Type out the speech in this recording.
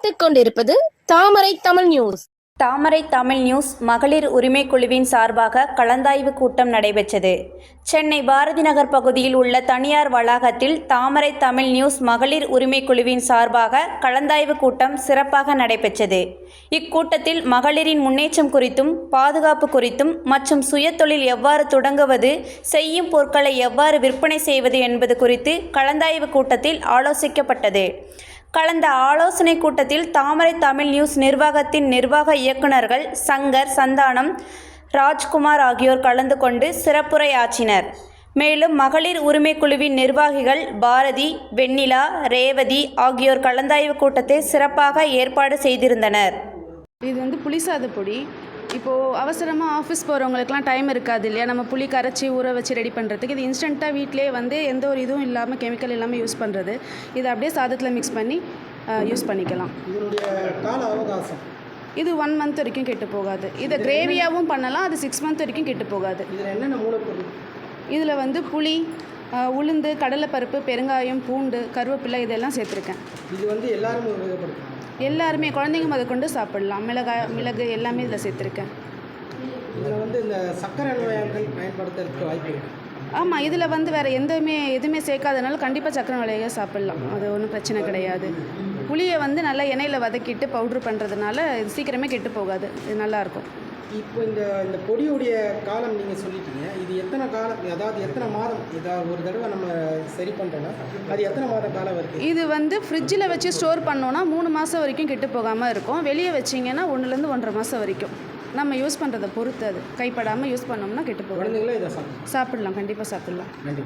பார்த்துக் கொண்டிருப்பது தாமரை தமிழ் நியூஸ். தாமரை தமிழ் நியூஸ் மகளிர் உரிமை குழுவின் சார்பாக கலந்தாய்வு கூட்டம் நடைபெற்றது. சென்னை பாரதி நகர் பகுதியில் உள்ள தனியார் வளாகத்தில் தாமரை தமிழ் நியூஸ் மகளிர் உரிமை குழுவின் சார்பாக கலந்தாய்வு கூட்டம் சிறப்பாக நடைபெற்றது. இக்கூட்டத்தில் மகளிரின் முன்னேற்றம் குறித்தும் பாதுகாப்பு குறித்தும் மற்றும் சுயதொழில் எவ்வாறு தொடங்குவது, செய்யும் பொருட்களை எவ்வாறு விற்பனை செய்வது என்பது குறித்து கலந்தாய்வு கூட்டத்தில் ஆலோசிக்கப்பட்டது. கலந்த ஆலோசனை கூட்டத்தில் தாமரை தமிழ் நியூஸ் நிர்வாகத்தின் நிர்வாக இயக்குநர்கள் சங்கர், சந்தானம், ராஜ்குமார் ஆகியோர் கலந்து கொண்டு சிறப்புரையாற்றினர். மேலும் மகளிர் உரிமை குழுவின் நிர்வாகிகள் பாரதி, வெண்ணிலா, ரேவதி ஆகியோர் கலந்தாய்வு கூட்டத்தை சிறப்பாக ஏற்பாடு செய்திருந்தனர். இது புளி சாத பொடி. இப்போது அவசரமாக ஆஃபீஸ் போகிறவங்களுக்குலாம் டைம் இருக்காது இல்லையா, நம்ம புளி கரைச்சி ஊற வச்சு ரெடி பண்ணுறதுக்கு. இது இன்ஸ்டண்ட்டாக வீட்டிலே எந்த ஒரு இதுவும் இல்லாமல், கெமிக்கல் இல்லாமல் யூஸ் பண்ணுறது. இதை அப்படியே சாதத்தில் மிக்ஸ் பண்ணி யூஸ் பண்ணிக்கலாம். இதனுடைய கால அவகாசம் இது 1 மந்த் வரைக்கும் கெட்டு போகாது. இதை கிரேவியாகவும் பண்ணலாம், அது 6 மந்த் வரைக்கும் கெட்டு போகாது. இதில் என்னென்ன மூலப்பொருள்? இதில் புளி, உளுந்து, கடலைப்பருப்பு, பெருங்காயம், பூண்டு, கருவேப்பிலை இதெல்லாம் சேர்த்துருக்கேன். இது எல்லாரும் உபயோகப்படுத்தலாம். எல்லாருமே, குழந்தைங்க முத கொண்டு சாப்பிடலாம். மிளகு எல்லாமே இதில் சேர்த்துருக்கேன். இதில் இந்த சர்க்கரை நோயாளிகள் பயன்படுத்துறதுக்கு வாய்ப்பு இருக்குது. ஆமாம், இதில் வேறு எதுவுமே சேர்க்காதனால கண்டிப்பாக சர்க்கரை நோயாளியை சாப்பிட்லாம். அது ஒன்றும் பிரச்சனை கிடையாது. புளியை நல்லா எண்ணெயில் வதக்கிட்டு பவுட்ரு பண்ணுறதுனால இது சீக்கிரமே கெட்டு போகாது. இது நல்லாயிருக்கும். இப்போ இந்த பொடியுடைய காலம் நீங்கள் சொல்லிட்டீங்க. இது எத்தனை காலம், அதாவது எத்தனை மாதம், இதாக ஒரு தடவை நம்ம சரி பண்ணுறோன்னா அது எத்தனை மாத காலம் வரைக்கும்? இது ஃப்ரிட்ஜில் வச்சு ஸ்டோர் பண்ணோன்னா 3 மாதம் வரைக்கும் கெட்டு போகாமல் இருக்கும். வெளியே வச்சிங்கன்னா 1லேருந்து 1.5 மாதம் வரைக்கும். நம்ம யூஸ் பண்ணுறதை பொறுத்து, அது கைப்படாமல் யூஸ் பண்ணோம்னா கெட்டு போகும். குழந்தைங்களே இதை சாப்பிடலாம், கண்டிப்பாக சாப்பிடலாம். நன்றி.